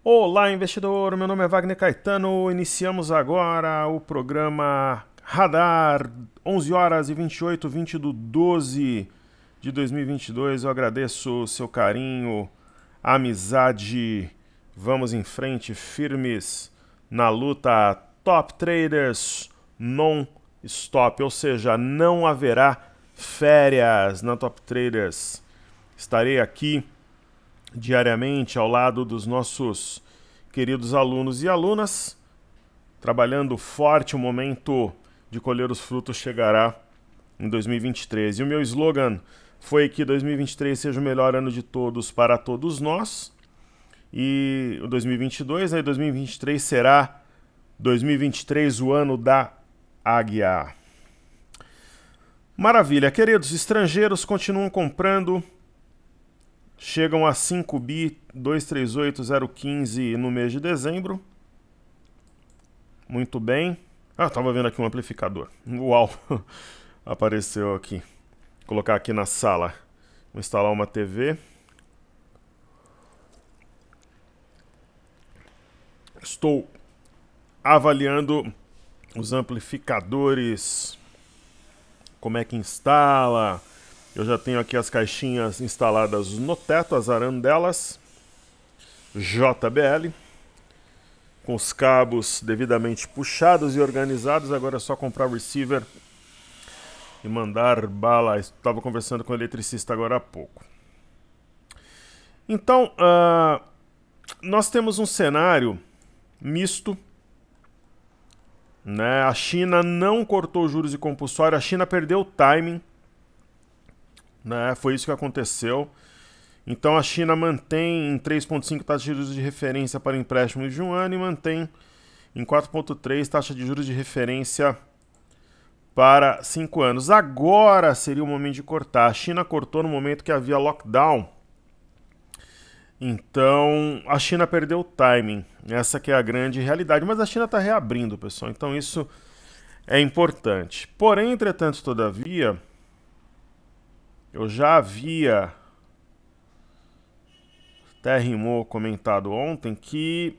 Olá, investidor! Meu nome é Wagner Caetano. Iniciamos agora o programa Radar, 11 horas e 28, 20 do 12 de 2022. Eu agradeço o seu carinho, a amizade. Vamos em frente, firmes na luta. Top Traders non-stop, ou seja, não haverá férias na Top Traders. Estarei aqui diariamente ao lado dos nossos queridos alunos e alunas, trabalhando forte. O momento de colher os frutos chegará em 2023. E o meu slogan foi que 2023 seja o melhor ano de todos para todos nós. E o 2022, né? 2023 será 2023 o ano da Águia. Maravilha, queridos, estrangeiros continuam comprando. Chegam a 5 bi 238,015 no mês de dezembro. Muito bem. Ah, estava vendo aqui um amplificador. Uau! Apareceu aqui. Vou colocar aqui na sala. Vou instalar uma TV. Estou avaliando os amplificadores. Como é que instala. Eu já tenho aqui as caixinhas instaladas no teto, as arandelas JBL, com os cabos devidamente puxados e organizados. Agora é só comprar o receiver e mandar bala. Estava conversando com o eletricista agora há pouco. Então, nós temos um cenário misto, né? A China não cortou juros e compulsório, a China perdeu o timing. Né, foi isso que aconteceu. Então a China mantém em 3,5 taxa de juros de referência para empréstimos de um ano e mantém em 4,3 taxa de juros de referência para 5 anos. Agora seria o momento de cortar. A China cortou no momento que havia lockdown. Então a China perdeu o timing. Essa que é a grande realidade. Mas a China está reabrindo, pessoal. Então isso é importante. Porém, entretanto, todavia, eu já havia, até rimou, comentado ontem, que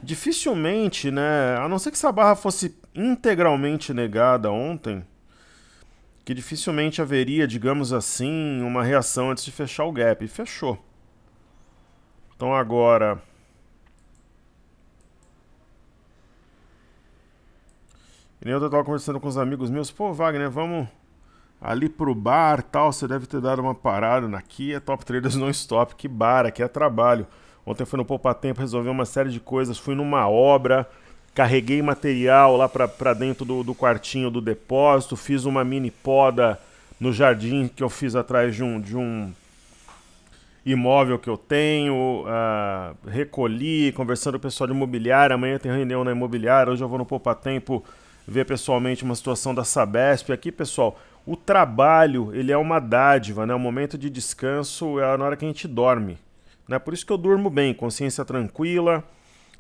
dificilmente, né, a não ser que essa barra fosse integralmente negada ontem, que dificilmente haveria, digamos assim, uma reação antes de fechar o gap. E fechou. Então agora, eu estava conversando com os amigos meus, pô, Wagner, vamos ali pro bar, tal, você deve ter dado uma parada aqui, é Top Traders non-stop, que bar, aqui é trabalho. Ontem fui no Poupa Tempo resolver uma série de coisas, fui numa obra, carreguei material lá pra dentro do quartinho do depósito, fiz uma mini poda no jardim que eu fiz atrás de um imóvel que eu tenho, recolhi, conversando com o pessoal de imobiliária, amanhã tem reunião na imobiliária, hoje eu vou no Poupa Tempo ver pessoalmente uma situação da Sabesp. Aqui, pessoal, o trabalho, ele é uma dádiva, né? O momento de descanso é na hora que a gente dorme, né? Por isso que eu durmo bem, consciência tranquila,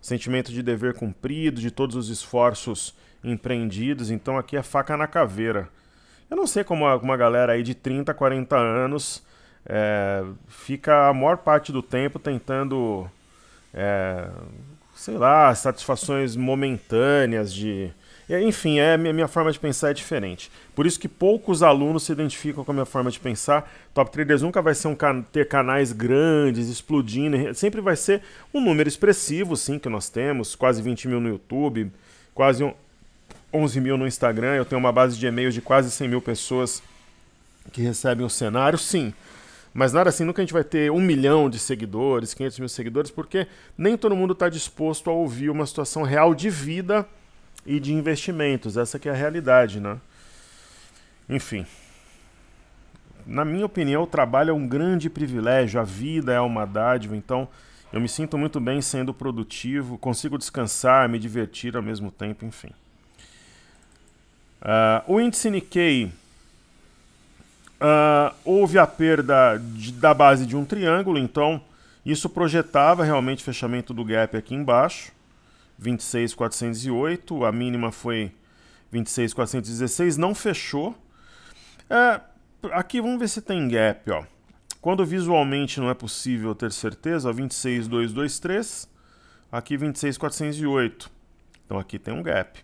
sentimento de dever cumprido, de todos os esforços empreendidos. Então aqui é faca na caveira. Eu não sei como uma galera aí de 30, 40 anos fica a maior parte do tempo tentando, sei lá, satisfações momentâneas de... Enfim, a minha forma de pensar é diferente. Por isso que poucos alunos se identificam com a minha forma de pensar. Top Traders nunca vai ser ter canais grandes, explodindo. Sempre vai ser um número expressivo, sim, que nós temos. Quase 20 mil no YouTube, quase 11 mil no Instagram. Eu tenho uma base de e-mails de quase 100 mil pessoas que recebem o cenário, sim. Mas nada assim, nunca a gente vai ter 1 milhão de seguidores, 500 mil seguidores, porque nem todo mundo está disposto a ouvir uma situação real de vida e de investimentos. Essa que é a realidade, né? Enfim, na minha opinião, o trabalho é um grande privilégio, a vida é uma dádiva, então eu me sinto muito bem sendo produtivo, consigo descansar, me divertir ao mesmo tempo, enfim. O índice Nikkei, houve a perda da base de um triângulo, então isso projetava realmente fechamento do gap aqui embaixo. 26.408, a mínima foi 26.416, não fechou. Aqui vamos ver se tem gap, ó. Quando visualmente não é possível ter certeza, 26.223, aqui 26.408. Então aqui tem um gap.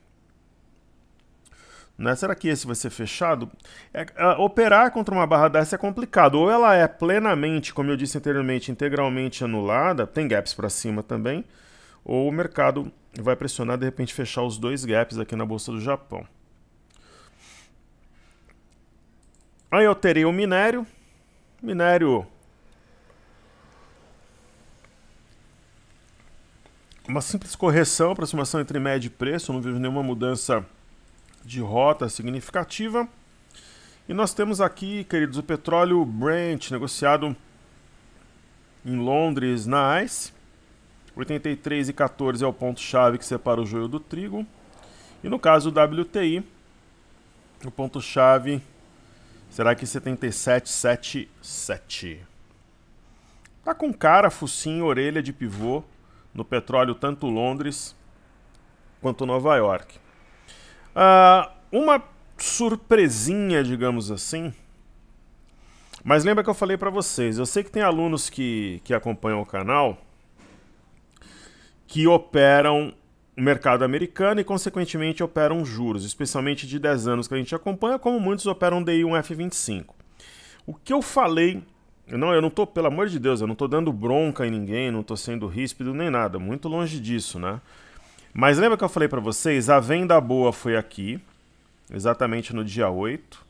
Né? Será que esse vai ser fechado? Operar contra uma barra dessa é complicado. Ou ela é plenamente, como eu disse anteriormente, integralmente anulada, tem gaps para cima também, ou o mercado vai pressionar de repente fechar os dois gaps aqui na Bolsa do Japão. Aí eu terei o minério. Minério, uma simples correção, aproximação entre média e preço, não vejo nenhuma mudança de rota significativa. E nós temos aqui, queridos, o petróleo Brent negociado em Londres na ICE. 83,14 é o ponto-chave que separa o joio do trigo. E no caso do WTI, o ponto-chave será que 77,77. Tá com cara, focinho, orelha de pivô no petróleo tanto Londres quanto Nova York. Uma surpresinha, digamos assim. Mas lembra que eu falei para vocês, eu sei que tem alunos que acompanham o canal que operam o mercado americano e, consequentemente, operam juros, especialmente de 10 anos que a gente acompanha, como muitos operam DI1 F25. O que eu falei, eu não tô, pelo amor de Deus, eu não tô dando bronca em ninguém, não tô sendo ríspido nem nada, muito longe disso, né? Mas lembra que eu falei para vocês, a venda boa foi aqui, exatamente no dia 8,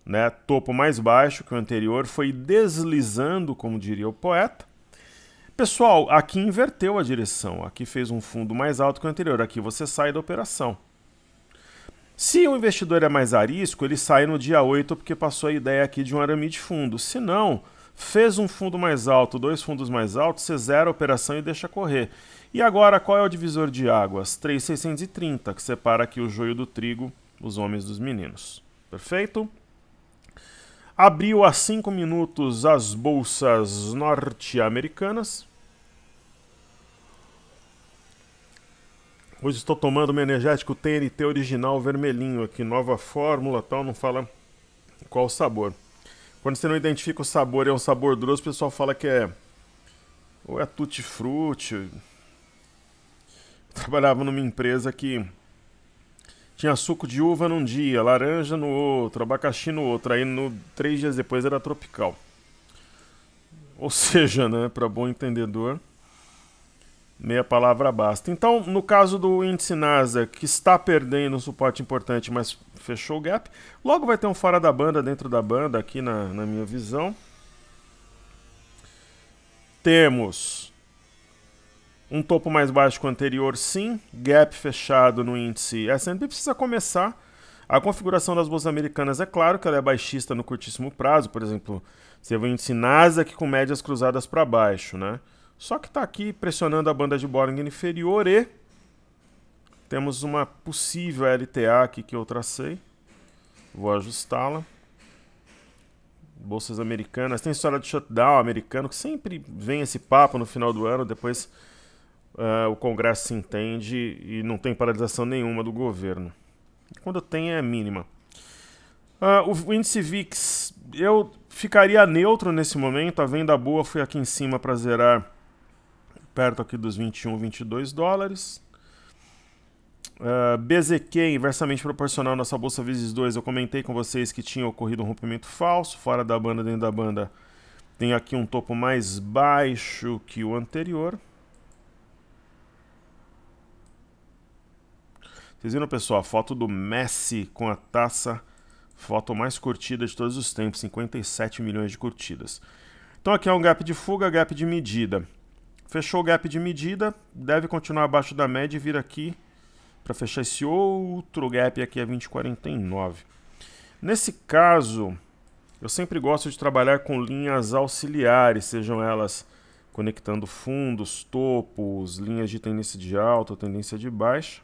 né? Topo mais baixo que o anterior, foi deslizando, como diria o poeta. Pessoal, aqui inverteu a direção, aqui fez um fundo mais alto que o anterior, aqui você sai da operação. Se o investidor é mais arisco, ele sai no dia 8 porque passou a ideia aqui de um arame de fundo. Se não, fez um fundo mais alto, dois fundos mais altos, você zera a operação e deixa correr. E agora, qual é o divisor de águas? 3.630, que separa aqui o joio do trigo, os homens dos meninos. Perfeito? Abriu há 5 minutos as bolsas norte-americanas. Hoje estou tomando um energético TNT original vermelhinho aqui, nova fórmula, tal, não fala qual o sabor. Quando você não identifica o sabor e é um sabor grosso, o pessoal fala que é ou é tutti-frutti. Eu trabalhava numa empresa que tinha suco de uva num dia, laranja no outro, abacaxi no outro, aí 3 dias depois era tropical. Ou seja, né, para bom entendedor, meia palavra basta. Então, no caso do índice Nasdaq, que está perdendo um suporte importante, mas fechou o gap, logo vai ter um fora da banda dentro da banda, aqui na minha visão. Temos um topo mais baixo que o anterior, sim. Gap fechado no índice S&P. Precisa começar. A configuração das bolsas americanas, é claro que ela é baixista no curtíssimo prazo. Por exemplo, você vê o índice Nasdaq com médias cruzadas para baixo, né? Só que está aqui pressionando a banda de Bollinger inferior e temos uma possível LTA aqui que eu tracei. Vou ajustá-la. Bolsas americanas. Tem história de shutdown americano, que sempre vem esse papo no final do ano, depois o Congresso se entende e não tem paralisação nenhuma do governo. Quando tem é mínima. O índice VIX, eu ficaria neutro nesse momento. A venda boa foi aqui em cima para zerar perto aqui dos 21, 22 dólares. BZQ, inversamente proporcional à nossa bolsa vezes 2, eu comentei com vocês que tinha ocorrido um rompimento falso, fora da banda, dentro da banda. Tem aqui um topo mais baixo que o anterior. Vocês viram, pessoal, a foto do Messi com a taça, foto mais curtida de todos os tempos, 57 milhões de curtidas. Então aqui é um gap de fuga, gap de medida. Fechou o gap de medida, deve continuar abaixo da média e vir aqui para fechar esse outro gap aqui a 20,49. Nesse caso, eu sempre gosto de trabalhar com linhas auxiliares, sejam elas conectando fundos, topos, linhas de tendência de alta ou tendência de baixa.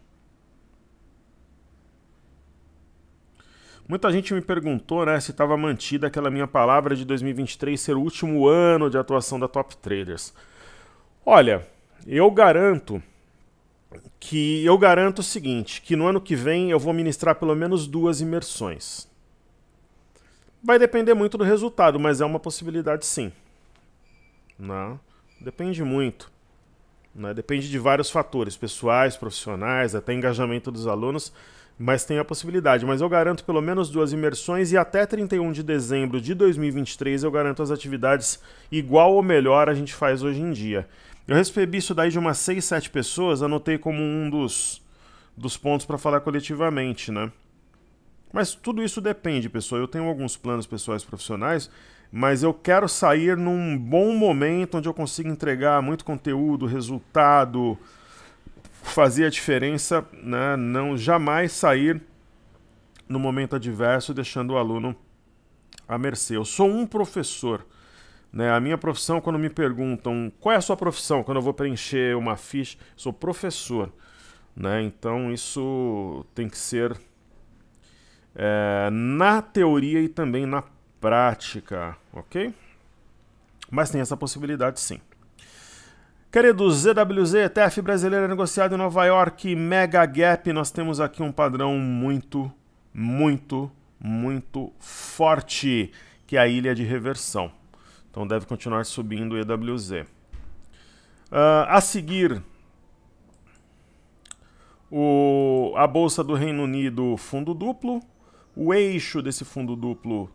Muita gente me perguntou, né, se estava mantida aquela minha palavra de 2023 ser o último ano de atuação da Top Traders. Olha, eu garanto o seguinte, que no ano que vem eu vou ministrar pelo menos 2 imersões. Vai depender muito do resultado, mas é uma possibilidade sim. Não, depende muito. né? Depende de vários fatores, pessoais, profissionais, até engajamento dos alunos, mas tem a possibilidade. Mas eu garanto pelo menos 2 imersões e até 31 de dezembro de 2023 eu garanto as atividades igual ou melhor a gente faz hoje em dia. Eu recebi isso daí de umas 6, 7 pessoas, anotei como um dos pontos para falar coletivamente, né? Mas tudo isso depende, pessoal. Eu tenho alguns planos pessoais profissionais, mas eu quero sair num bom momento onde eu consiga entregar muito conteúdo, resultado, fazer a diferença, né? Não jamais sair no momento adverso deixando o aluno à mercê. Eu sou um professor, né? A minha profissão, quando me perguntam qual é a sua profissão, quando eu vou preencher uma ficha, sou professor, né? Então isso tem que ser na teoria e também na prática, ok? Mas tem essa possibilidade sim. Queridos, ZWZ, ETF brasileira negociada em Nova York, Mega Gap, nós temos aqui um padrão muito forte, que é a ilha de reversão. Então deve continuar subindo o EWZ. A seguir, a Bolsa do Reino Unido, fundo duplo, o eixo desse fundo duplo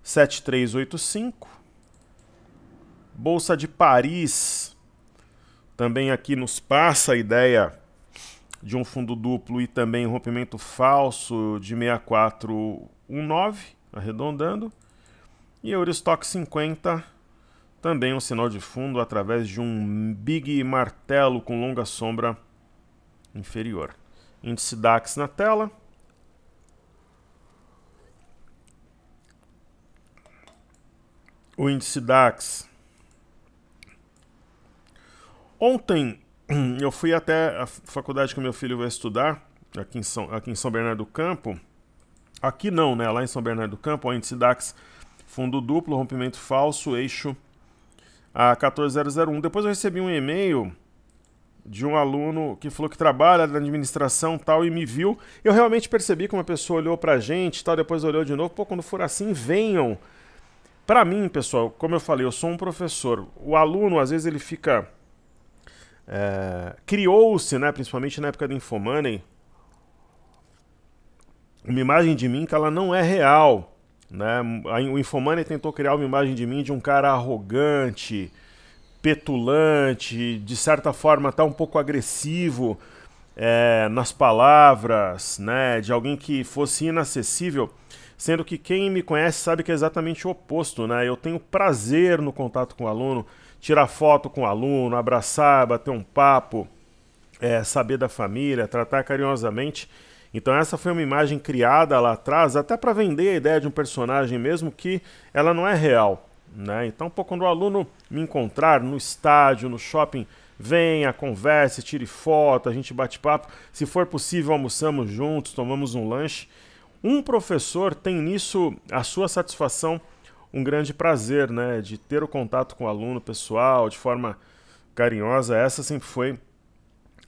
7385, Bolsa de Paris, também aqui nos passa a ideia de um fundo duplo e também um rompimento falso de 6419, arredondando, e Eurostock 50, também um sinal de fundo através de um big martelo com longa sombra inferior. Índice DAX na tela. O índice DAX. Ontem eu fui até a faculdade que meu filho vai estudar, aqui em São Bernardo do Campo. Aqui não, né? Lá em São Bernardo do Campo, o índice DAX, fundo duplo, rompimento falso, eixo a 14001. Depois eu recebi um e-mail de um aluno que falou que trabalha na administração tal e me viu. Eu realmente percebi que uma pessoa olhou pra gente tal, depois olhou de novo. Pô, quando for assim, venham. Pra mim, pessoal, como eu falei, eu sou um professor. O aluno, às vezes, ele fica... criou-se, né, principalmente na época do Infomoney, uma imagem de mim que ela não é real, né? O Infomoney tentou criar uma imagem de mim de um cara arrogante, petulante, de certa forma até um pouco agressivo nas palavras, né? De alguém que fosse inacessível, sendo que quem me conhece sabe que é exatamente o oposto, né? Eu tenho prazer no contato com o aluno, tirar foto com o aluno, abraçar, bater um papo, saber da família, tratar carinhosamente. Então essa foi uma imagem criada lá atrás, até para vender a ideia de um personagem mesmo que ela não é real, né? Então, quando o aluno me encontrar no estádio, no shopping, venha, converse, tire foto, a gente bate papo. Se for possível, almoçamos juntos, tomamos um lanche. Um professor tem nisso a sua satisfação, um grande prazer, né, de ter o contato com o aluno pessoal, de forma carinhosa. Essa sempre foi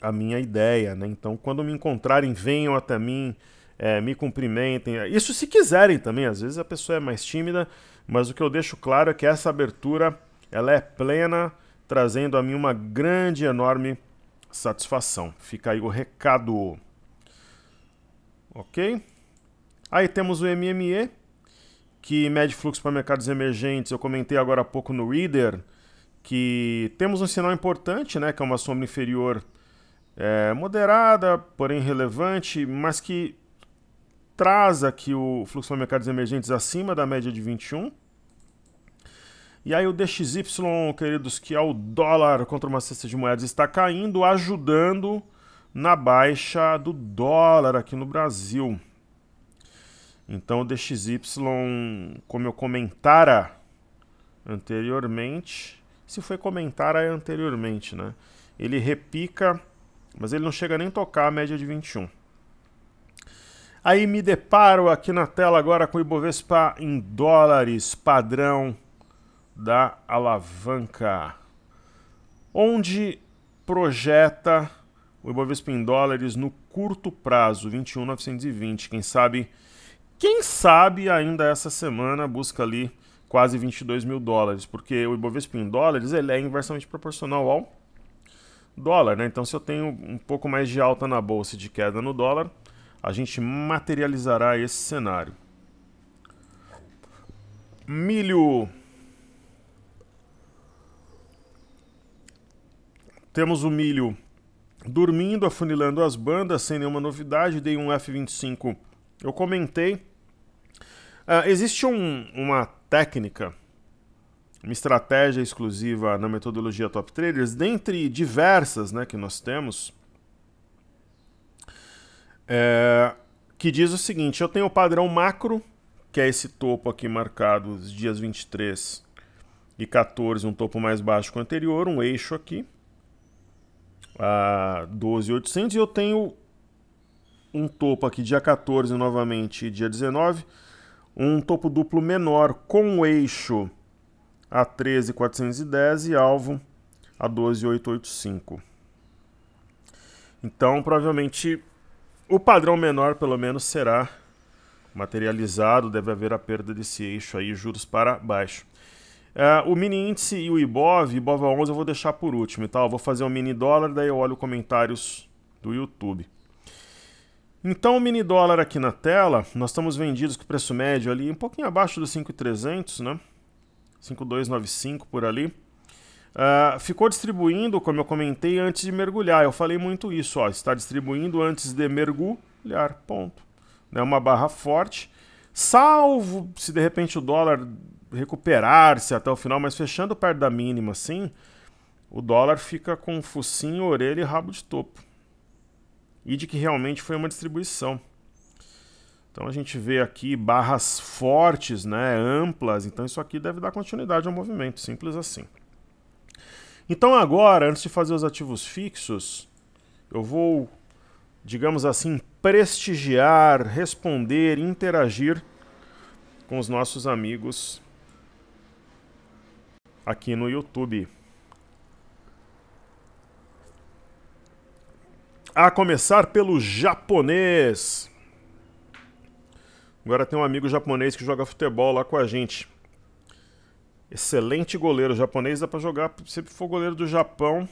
a minha ideia, né? Então, quando me encontrarem, venham até mim, me cumprimentem. Isso se quiserem também, às vezes a pessoa é mais tímida, mas o que eu deixo claro é que essa abertura, ela é plena, trazendo a mim uma grande, enorme satisfação. Fica aí o recado. Ok? Aí temos o MME, que mede fluxo para mercados emergentes. Eu comentei agora há pouco no Reader que temos um sinal importante, né, que é uma sombra inferior moderada, porém relevante, mas que traz aqui o fluxo para mercados emergentes acima da média de 21. E aí o DXY, queridos, que é o dólar contra uma cesta de moedas, está caindo, ajudando na baixa do dólar aqui no Brasil. Então o DXY, como eu comentara anteriormente, se foi comentar é anteriormente, né? Ele repica, mas ele não chega nem a tocar a média de 21. Aí me deparo aqui na tela agora com o Ibovespa em dólares, padrão da alavanca, onde projeta o Ibovespa em dólares no curto prazo, 21.920, quem sabe ainda essa semana busca ali quase 22 mil dólares, porque o Ibovespa em dólares ele é inversamente proporcional ao dólar, né? Então, se eu tenho um pouco mais de alta na bolsa e de queda no dólar, a gente materializará esse cenário. Milho. Temos o milho dormindo, afunilando as bandas, sem nenhuma novidade. Dei um F25, eu comentei. Existe uma técnica, uma estratégia exclusiva na metodologia Top Traders, dentre diversas, né, que nós temos, que diz o seguinte: eu tenho o padrão macro, que é esse topo aqui marcado, os dias 23 e 14, um topo mais baixo que o anterior, um eixo aqui, 12.800, e eu tenho um topo aqui dia 14 novamente e dia 19, um topo duplo menor com o eixo a 13.410 e alvo a 12.885. Então, provavelmente, o padrão menor, pelo menos, será materializado. Deve haver a perda desse eixo aí, juros para baixo. O mini índice e o IBOV 11 eu vou deixar por último, tá? Eu vou fazer um mini dólar, daí eu olho comentários do YouTube. Então, o mini dólar aqui na tela, nós estamos vendidos com o preço médio ali um pouquinho abaixo dos 5.300, né? 5.295 por ali. Ficou distribuindo, como eu comentei, antes de mergulhar. Eu falei muito isso, ó, está distribuindo antes de mergulhar, ponto. É uma barra forte, salvo se de repente o dólar recuperar-se até o final, mas fechando perto da mínima assim, o dólar fica com focinho, orelha e rabo de topo. E de que realmente foi uma distribuição. Então a gente vê aqui barras fortes, né, amplas, então isso aqui deve dar continuidade ao movimento, simples assim. Então agora, antes de fazer os ativos fixos, eu vou, digamos assim, prestigiar, responder, interagir com os nossos amigos aqui no YouTube. A começar pelo japonês. Agora tem um amigo japonês que joga futebol lá com a gente. Excelente goleiro japonês, dá pra jogar, se for goleiro do Japão,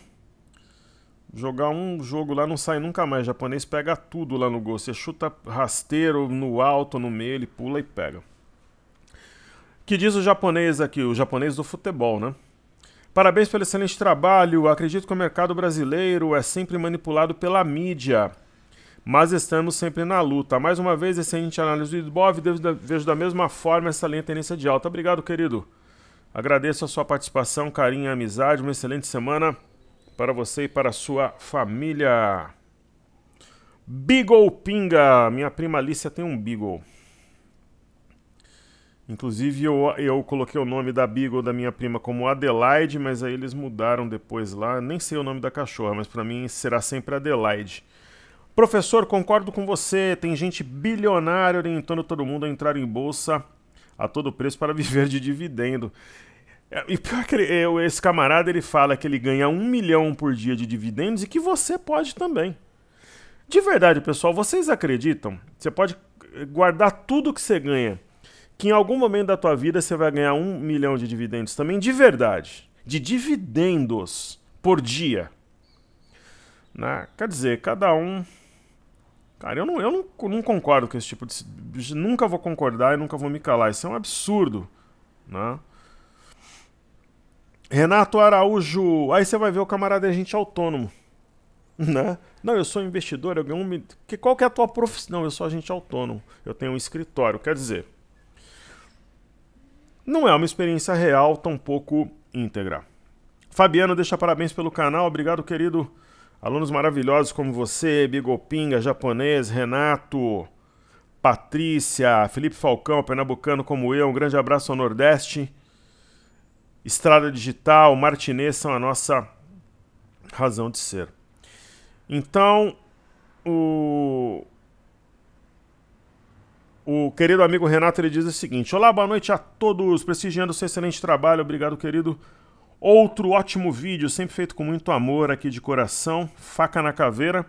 jogar um jogo lá não sai nunca mais. O japonês pega tudo lá no gol. Você chuta rasteiro no alto, no meio, ele pula e pega. Que diz o japonês aqui, o japonês do futebol, né? Parabéns pelo excelente trabalho. Acredito que o mercado brasileiro é sempre manipulado pela mídia, mas estamos sempre na luta. Mais uma vez, excelente análise do IBOV. Vejo da mesma forma essa linha tendência de alta. Obrigado, querido. Agradeço a sua participação, carinho e amizade. Uma excelente semana para você e para a sua família. Beagle Pinga. Minha prima Alicia tem um Beagle. Inclusive eu coloquei o nome da Beagle da minha prima como Adelaide, mas aí eles mudaram depois lá. Nem sei o nome da cachorra, mas para mim será sempre Adelaide. Professor, concordo com você. Tem gente bilionária orientando todo mundo a entrar em bolsa a todo preço para viver de dividendo. E pior que esse camarada, ele fala que ele ganha 1 milhão por dia de dividendos e que você pode também. De verdade, pessoal, vocês acreditam? Você pode guardar tudo que você ganha, que em algum momento da tua vida você vai ganhar 1 milhão de dividendos também, de verdade. De dividendos por dia. Né? Quer dizer, cada um... Cara, eu não concordo com esse tipo de... Nunca vou concordar e nunca vou me calar. Isso é um absurdo. Né? Renato Araújo. Aí você vai ver o camarada é agente autônomo. Né? Não, eu sou investidor, eu ganho qual que é a tua profissão? Não, eu sou agente autônomo. Eu tenho um escritório. Quer dizer... Não é uma experiência real, tampouco íntegra. Fabiano deixa parabéns pelo canal. Obrigado, querido. Alunos maravilhosos como você, Beagle Pinga, japonês, Renato, Patrícia, Felipe Falcão, pernambucano como eu. Um grande abraço ao Nordeste. Estrada Digital, Martinez são a nossa razão de ser. Então, o querido amigo Renato, ele diz o seguinte: olá, boa noite a todos, prestigiando o seu excelente trabalho, obrigado, querido. Outro ótimo vídeo, sempre feito com muito amor aqui de coração, faca na caveira.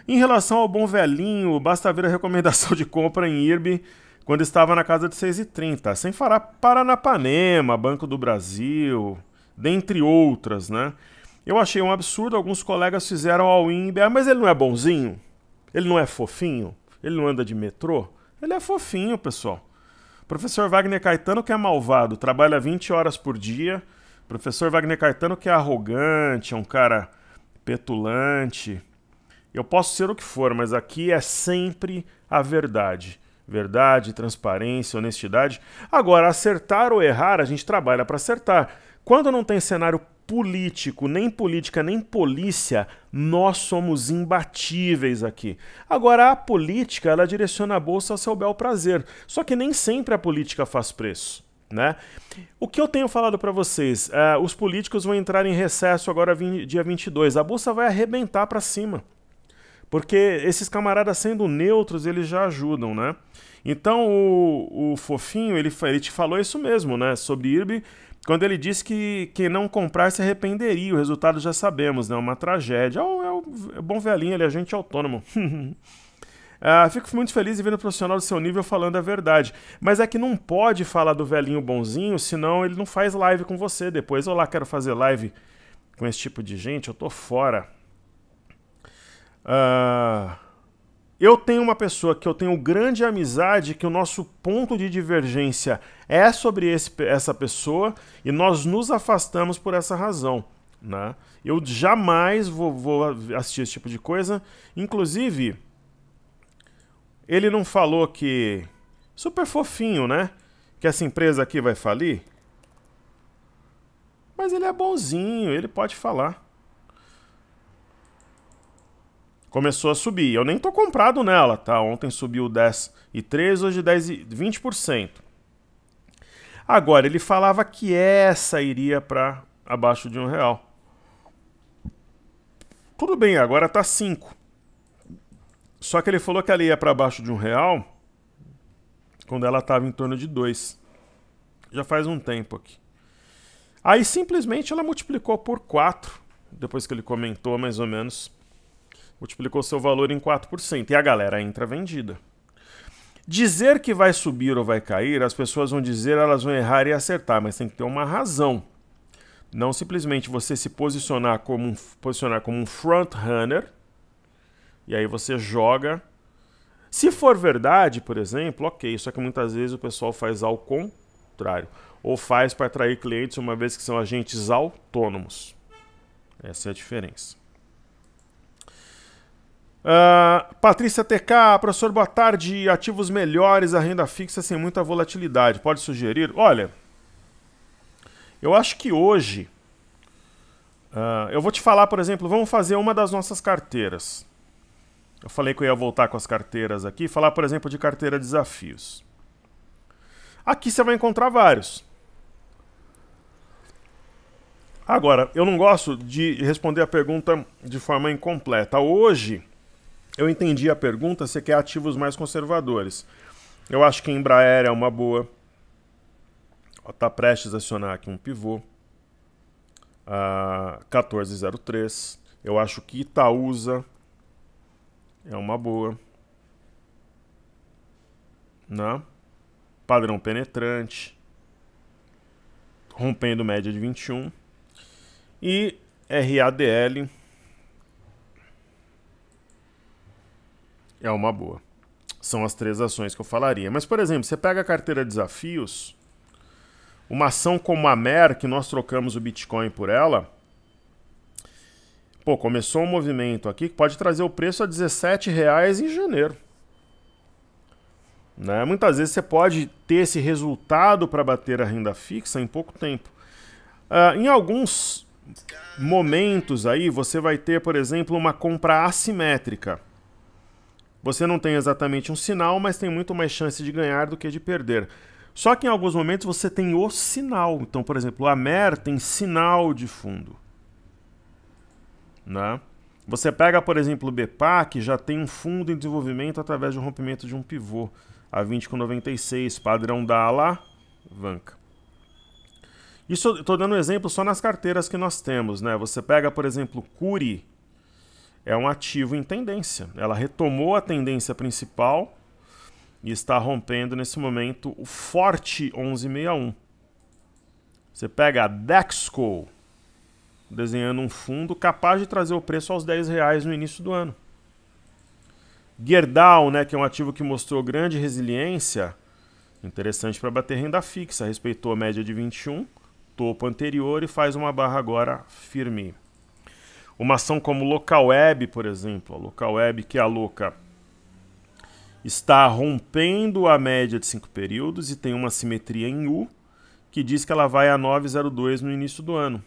Em relação ao bom velhinho, basta ver a recomendação de compra em IRB quando estava na casa de 6,30, sem falar Paranapanema, Banco do Brasil, dentre outras, né? Eu achei um absurdo, alguns colegas fizeram all-in em BR, mas ele não é bonzinho? Ele não é fofinho? Ele não anda de metrô? Ele é fofinho, pessoal. Professor Wagner Caetano que é malvado, trabalha 20 horas por dia. Professor Wagner Caetano que é arrogante, é um cara petulante. Eu posso ser o que for, mas aqui é sempre a verdade. Verdade, transparência, honestidade. Agora, acertar ou errar, a gente trabalha para acertar. Quando não tem cenário político, nem política, nem polícia, nós somos imbatíveis aqui. Agora, a política, ela direciona a bolsa ao seu bel prazer. Só que nem sempre a política faz preço, né? O que eu tenho falado para vocês, os políticos vão entrar em recesso agora dia 22. A bolsa vai arrebentar para cima. Porque esses camaradas sendo neutros, eles já ajudam, né? Então, o Fofinho, ele te falou isso mesmo, né? Sobre IRB, quando ele disse que quem não comprar se arrependeria. O resultado já sabemos, né? Uma tragédia. É bom velhinho, ele é agente autônomo. Fico muito feliz em ver um profissional do seu nível falando a verdade. Mas é que não pode falar do velhinho bonzinho, senão ele não faz live com você depois. Olá, quero fazer live com esse tipo de gente, eu tô fora. Eu tenho uma pessoa que eu tenho grande amizade, que o nosso ponto de divergência é sobre essa pessoa e nós nos afastamos por essa razão, né? Eu jamais vou assistir esse tipo de coisa. Inclusive, ele não falou que... Super fofinho, né? Que essa empresa aqui vai falir. Mas ele é bonzinho, ele pode falar. Começou a subir. Eu nem tô comprado nela, tá? Ontem subiu 10,13, hoje 20%. Agora, ele falava que essa iria para abaixo de R$1. Tudo bem, agora tá 5. Só que ele falou que ela ia para abaixo de R$1 quando ela estava em torno de 2. Já faz um tempo aqui. Aí simplesmente ela multiplicou por 4, depois que ele comentou mais ou menos. Multiplicou seu valor em 4%. E a galera entra vendida. Dizer que vai subir ou vai cair, as pessoas vão dizer, elas vão errar e acertar, mas tem que ter uma razão. Não simplesmente você se posicionar como um front-runner, e aí você joga. Se for verdade, por exemplo, ok, só que muitas vezes o pessoal faz ao contrário. Ou faz para atrair clientes, uma vez que são agentes autônomos. Essa é a diferença. Patrícia TK, professor, boa tarde. Ativos melhores, a renda fixa sem muita volatilidade. Pode sugerir? Olha, eu acho que hoje... eu vou te falar, por exemplo, vamos fazer uma das nossas carteiras. Eu falei que eu ia voltar com as carteiras aqui. Falar, por exemplo, de carteira desafios. Aqui você vai encontrar vários. Agora, eu não gosto de responder a pergunta de forma incompleta. Hoje... eu entendi a pergunta, você quer ativos mais conservadores. Eu acho que a Embraer é uma boa. Está prestes a acionar aqui um pivô. 1403. Eu acho que Itaúsa é uma boa. Né? Padrão penetrante. Rompendo média de 21. E RADL... é uma boa. São as 3 ações que eu falaria. Mas, por exemplo, você pega a carteira desafios, uma ação como a Mer, que nós trocamos o Bitcoin por ela, pô, começou um movimento aqui que pode trazer o preço a R$17 em janeiro. Né? Muitas vezes você pode ter esse resultado para bater a renda fixa em pouco tempo. Em alguns momentos aí, você vai ter, por exemplo, uma compra assimétrica. Você não tem exatamente um sinal, mas tem muito mais chance de ganhar do que de perder. Só que em alguns momentos você tem o sinal. Então, por exemplo, a Mer tem sinal de fundo. Né? Você pega, por exemplo, o BPAC, já tem um fundo em desenvolvimento através de um rompimento de um pivô. A 20,96, padrão da alavanca. Isso eu estou dando um exemplo só nas carteiras que nós temos. Né? Você pega, por exemplo, Cury. É um ativo em tendência. Ela retomou a tendência principal e está rompendo nesse momento o forte 1161. Você pega a Dexco. desenhando um fundo capaz de trazer o preço aos R$10 no início do ano. Gerdau, né, que é um ativo que mostrou grande resiliência, interessante para bater renda fixa, respeitou a média de 21, topo anterior e faz uma barra agora firme. Uma ação como Localweb, por exemplo, a Localweb, que é a louca, está rompendo a média de 5 períodos e tem uma simetria em U, que diz que ela vai a 9,02 no início do ano.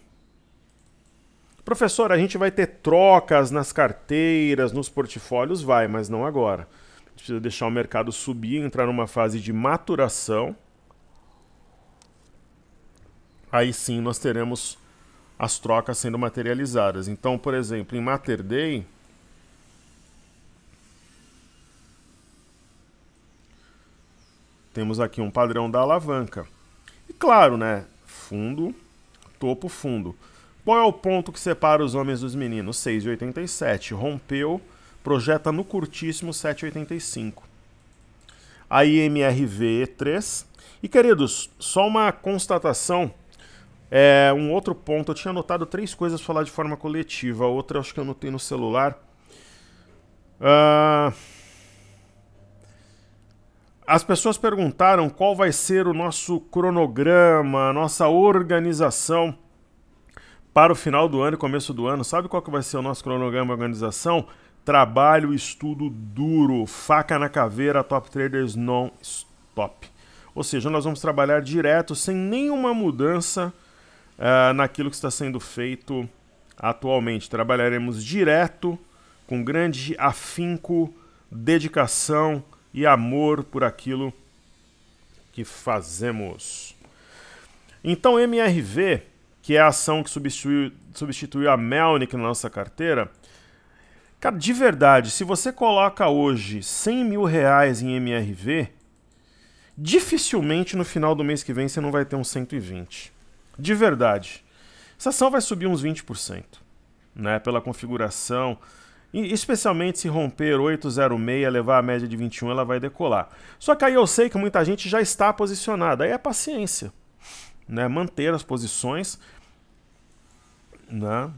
Professor, a gente vai ter trocas nas carteiras, nos portfólios? Vai, mas não agora. A gente precisa deixar o mercado subir, entrar numa fase de maturação. Aí sim nós teremos as trocas sendo materializadas. Então, por exemplo, em Mater Dei, temos aqui um padrão da alavanca. E claro, né? Fundo, topo, fundo. Qual é o ponto que separa os homens dos meninos? 6,87. Rompeu, projeta no curtíssimo 7,85. A IMRV 3. E, queridos, só uma constatação. Um outro ponto. Eu tinha anotado 3 coisas para falar de forma coletiva. A outra eu acho que eu anotei no celular. As pessoas perguntaram qual vai ser o nosso cronograma, a nossa organização para o final do ano e começo do ano. Sabe qual que vai ser o nosso cronograma e organização? Trabalho, estudo duro, faca na caveira, top traders non-stop. Ou seja, nós vamos trabalhar direto, sem nenhuma mudança naquilo que está sendo feito atualmente. Trabalharemos direto, com grande afinco, dedicação e amor por aquilo que fazemos. Então, MRV, que é a ação que substituiu a Melnick na nossa carteira, cara, de verdade, se você coloca hoje R$100 mil em MRV, dificilmente no final do mês que vem você não vai ter uns 120. De verdade. Essa ação vai subir uns 20%, né, pela configuração. E especialmente se romper 8,06, levar a média de 21, ela vai decolar. Só que aí eu sei que muita gente já está posicionada. Aí é paciência, né? Manter as posições, né?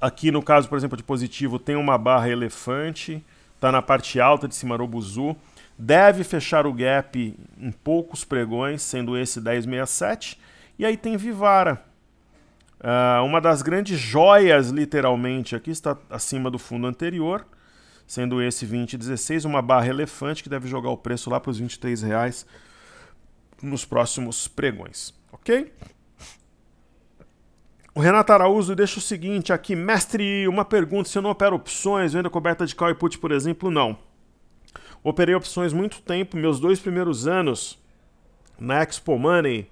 Aqui no caso, por exemplo, de positivo, tem uma barra elefante, está na parte alta de Cimarobuzu, deve fechar o gap em poucos pregões, sendo esse 10,67, e aí tem Vivara. Uma das grandes joias, literalmente, aqui está acima do fundo anterior, sendo esse 20,16, uma barra elefante que deve jogar o preço lá para os R$23 nos próximos pregões, ok? O Renato Araújo deixa o seguinte aqui, mestre, uma pergunta, se eu não opero opções, venda coberta de call e put, por exemplo, não. Operei opções muito tempo, meus 2 primeiros anos na Expo Money,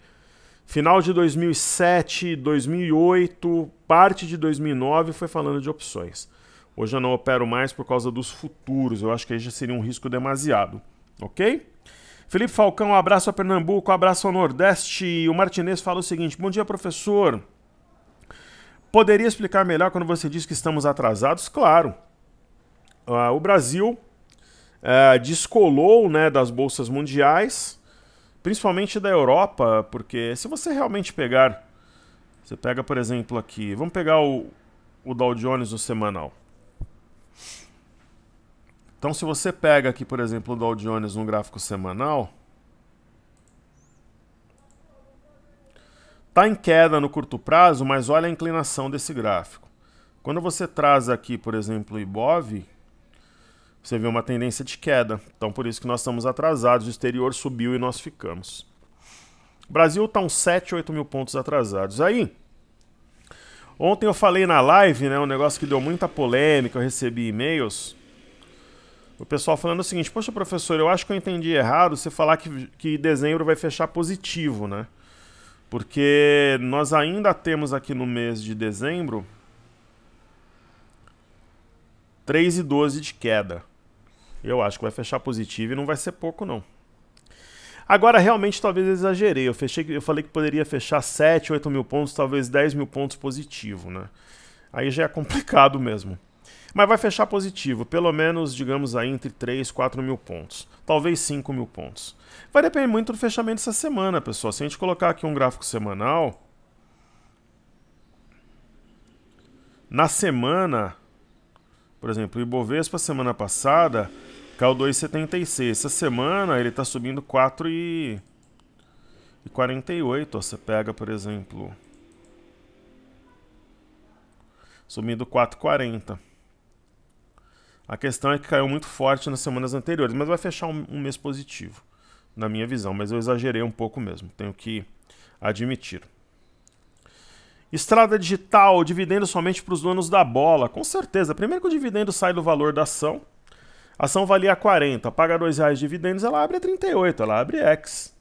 final de 2007, 2008, parte de 2009 foi falando de opções. Hoje eu não opero mais por causa dos futuros, eu acho que aí já seria um risco demasiado, ok? Felipe Falcão, um abraço a Pernambuco, um abraço ao Nordeste. O Martinez fala o seguinte, bom dia, professor. Poderia explicar melhor quando você diz que estamos atrasados? Claro. O Brasil descolou, né, das bolsas mundiais, principalmente da Europa, porque se você realmente pegar, você pega, por exemplo, aqui, vamos pegar o Dow Jones no semanal. Então, se você pega aqui, por exemplo, o Dow Jones no gráfico semanal, está em queda no curto prazo, mas olha a inclinação desse gráfico. Quando você traz aqui, por exemplo, o Ibov, você vê uma tendência de queda. Então, por isso que nós estamos atrasados. O exterior subiu e nós ficamos. O Brasil está uns 7, 8 mil pontos atrasados. Aí, ontem eu falei na live, né, um negócio que deu muita polêmica, eu recebi e-mails. O pessoal falando o seguinte, poxa, professor, eu acho que eu entendi errado você falar que dezembro vai fechar positivo, né? Porque nós ainda temos aqui no mês de dezembro 3,12 de queda. Eu acho que vai fechar positivo e não vai ser pouco, não. Agora, realmente, talvez eu exagerei. Eu falei que poderia fechar 7, 8 mil pontos, talvez 10 mil pontos positivo, né? Aí já é complicado mesmo. Mas vai fechar positivo, pelo menos, digamos aí, entre 3, 4 mil pontos. Talvez 5 mil pontos. Vai depender muito do fechamento dessa semana, pessoal. Se a gente colocar aqui um gráfico semanal, Na semana, por exemplo, o Ibovespa semana passada caiu 2,76. Essa semana ele está subindo 4,48. Você pega, por exemplo, subindo 4,40. A questão é que caiu muito forte nas semanas anteriores, mas vai fechar um mês positivo, na minha visão. Mas eu exagerei um pouco mesmo, tenho que admitir. Estrada Digital, dividendo somente para os donos da bola. Com certeza. Primeiro que o dividendo sai do valor da ação. A ação valia 40, paga R$2 de dividendos, ela abre a 38, ela abre X.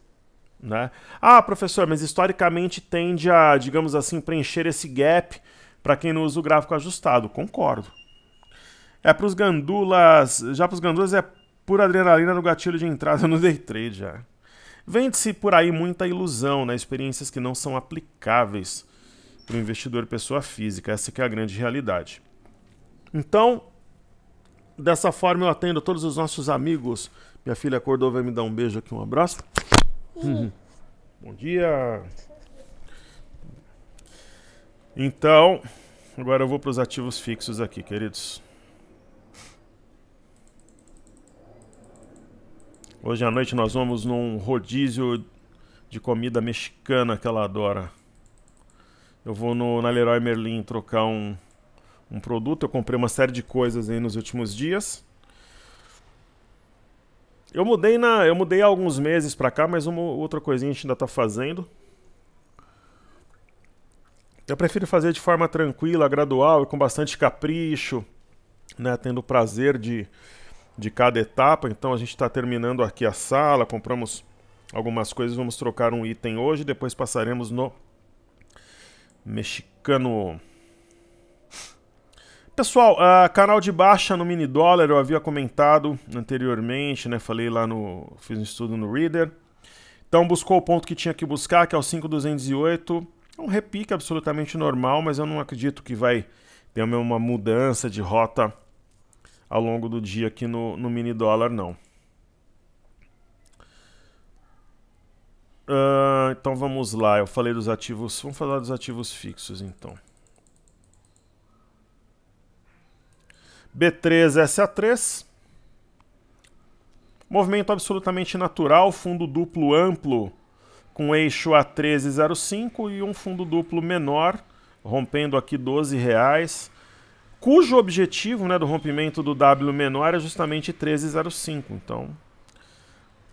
Né? Ah, professor, mas historicamente tende a, digamos assim, preencher esse gap para quem não usa o gráfico ajustado. Concordo. É para os gandulas, já para os gandulas é pura adrenalina no gatilho de entrada no day trade já. Vende-se por aí muita ilusão, né? Experiências que não são aplicáveis para o investidor pessoa física. Essa que é a grande realidade. Então, dessa forma eu atendo todos os nossos amigos. Minha filha acordou, vai me dar um beijo aqui, um abraço. Bom dia. Então, agora eu vou para os ativos fixos aqui, queridos. Hoje à noite nós vamos num rodízio de comida mexicana que ela adora. Eu vou na Leroy Merlin trocar um produto. Eu comprei uma série de coisas aí nos últimos dias. Eu mudei há alguns meses pra cá, mas uma outra coisinha a gente ainda tá fazendo. Eu prefiro fazer de forma tranquila, gradual e com bastante capricho, né, tendo o prazer de cada etapa. Então a gente está terminando aqui a sala, compramos algumas coisas, vamos trocar um item hoje, depois passaremos no mexicano. Pessoal, canal de baixa no mini dólar, eu havia comentado anteriormente, né? Fiz um estudo no Reader. Então buscou o ponto que tinha que buscar, que é o 5.208. É um repique absolutamente normal, mas eu não acredito que vai ter uma mudança de rota ao longo do dia aqui no mini dólar, não. Então vamos lá, eu falei dos ativos, vamos falar dos ativos fixos então. B3, SA3. Movimento absolutamente natural, fundo duplo amplo com eixo a 13,05 e um fundo duplo menor, rompendo aqui R$12, cujo objetivo, né, do rompimento do W menor é justamente 13,05. Então,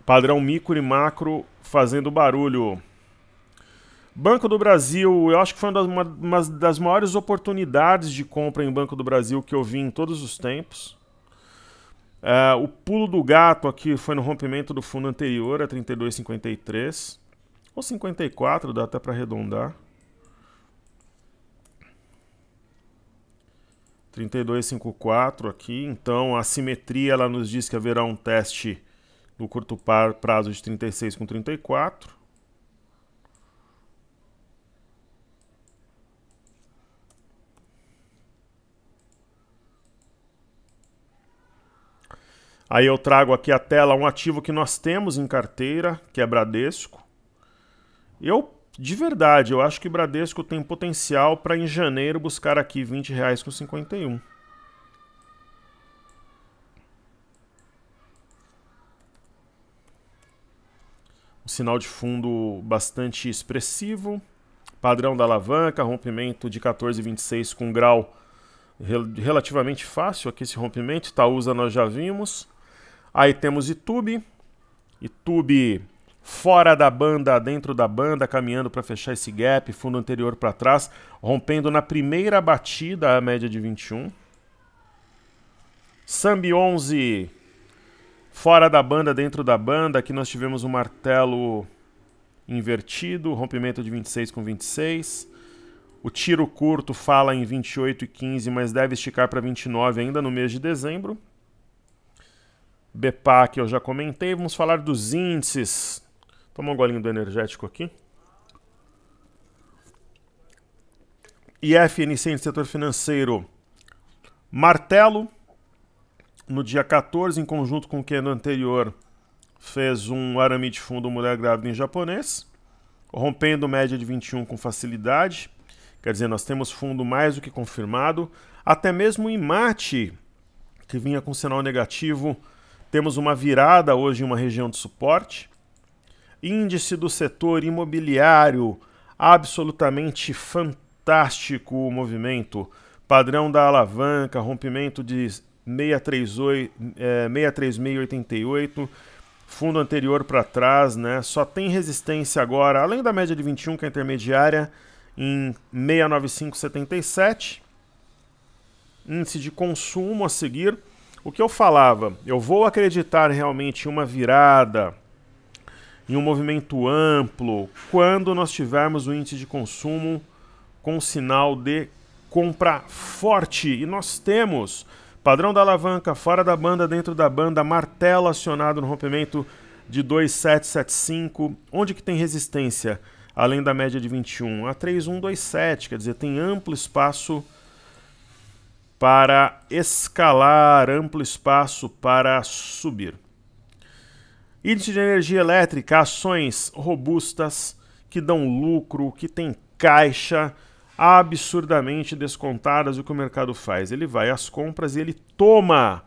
padrão micro e macro fazendo barulho. Banco do Brasil, eu acho que foi uma das maiores oportunidades de compra em Banco do Brasil que eu vi em todos os tempos. O pulo do gato aqui foi no rompimento do fundo anterior, a 32,53. Ou 54, dá até para arredondar. 32,54 aqui. Então a simetria ela nos diz que haverá um teste no curto prazo de 36 com 34. Aí eu trago aqui a tela um ativo que nós temos em carteira, que é Bradesco. De verdade, eu acho que Bradesco tem potencial para em janeiro buscar aqui R$20,51. Um sinal de fundo bastante expressivo. Padrão da alavanca, rompimento de 14,26 com grau relativamente fácil aqui esse rompimento. Itaúsa nós já vimos. Aí temos Itube. Itube fora da banda, dentro da banda, caminhando para fechar esse gap, fundo anterior para trás, rompendo na primeira batida a média de 21. Sambi 11 fora da banda, dentro da banda, aqui nós tivemos um martelo invertido, rompimento de 26 com 26. O tiro curto fala em 28,15, mas deve esticar para 29 ainda no mês de dezembro. BPAC eu já comentei, vamos falar dos índices. Toma um golinho do energético aqui. IFNC no setor financeiro. Martelo, no dia 14, em conjunto com o que no anterior fez um arame de fundo mulher grávida em japonês, rompendo média de 21 com facilidade. quer dizer, nós temos fundo mais do que confirmado. Até mesmo o IMAT, que vinha com sinal negativo, temos uma virada hoje em uma região de suporte. Índice do setor imobiliário, absolutamente fantástico o movimento. Padrão da alavanca, rompimento de 63688, fundo anterior para trás, né? Só tem resistência agora, além da média de 21, que é intermediária, em 69577. Índice de consumo a seguir. O que eu falava, eu vou acreditar realmente em uma virada, em um movimento amplo, quando nós tivermos o índice de consumo com sinal de compra forte. E nós temos padrão da alavanca, fora da banda, dentro da banda, martelo acionado no rompimento de 2775. Onde que tem resistência, além da média de 21? A 3127, quer dizer, tem amplo espaço para escalar, amplo espaço para subir. Índice de energia elétrica, ações robustas, que dão lucro, que tem caixa, absurdamente descontadas. O que o mercado faz? Ele vai às compras e ele toma,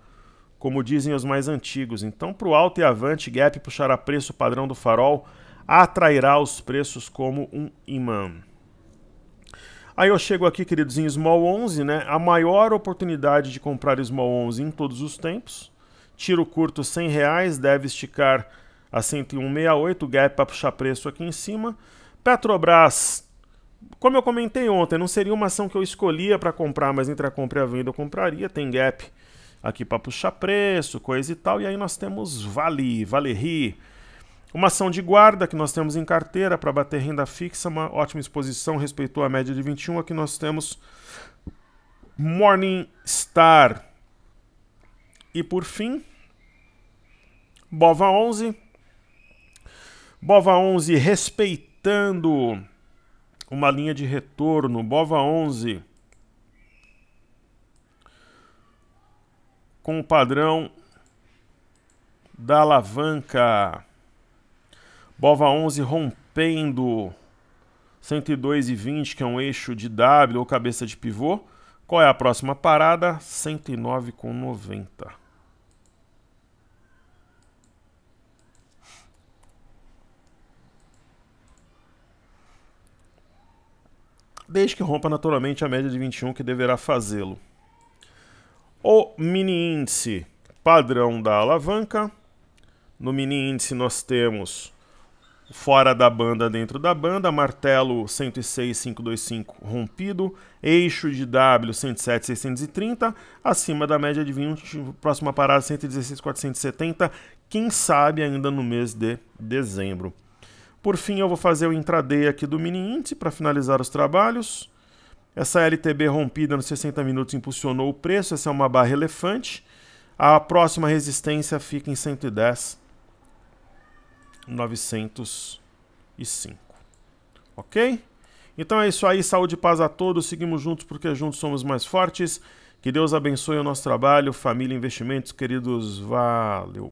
como dizem os mais antigos. Então, para o alto e avante, gap puxará preço, padrão do farol, atrairá os preços como um imã. Aí eu chego aqui, queridos, em Small 11, né? A maior oportunidade de comprar Small 11 em todos os tempos. Tiro curto R$100, deve esticar a 101,68, gap para puxar preço aqui em cima. Petrobras, como eu comentei ontem, não seria uma ação que eu escolhia para comprar, mas entre a compra e a venda eu compraria. Tem gap aqui para puxar preço, coisa e tal. E aí nós temos Valery, uma ação de guarda que nós temos em carteira para bater renda fixa, uma ótima exposição, respeitou a média de 21. Aqui nós temos Morningstar. E por fim, BOVA11. BOVA11 respeitando uma linha de retorno. BOVA11 com o padrão da alavanca. BOVA11 rompendo 102,20, que é um eixo de W ou cabeça de pivô. Qual é a próxima parada? 109,90. Desde que rompa naturalmente a média de 21, que deverá fazê-lo. O mini índice, padrão da alavanca. No mini índice nós temos fora da banda, dentro da banda, martelo 106,525 rompido, eixo de W 107,630, acima da média de 20, próxima parada 116,470, quem sabe ainda no mês de dezembro. Por fim, eu vou fazer o intraday aqui do mini índice para finalizar os trabalhos. Essa LTB rompida nos 60 minutos impulsionou o preço, essa é uma barra elefante. A próxima resistência fica em 110,905. Ok? Então é isso aí, saúde e paz a todos, seguimos juntos porque juntos somos mais fortes. Que Deus abençoe o nosso trabalho, família e investimentos, queridos, valeu!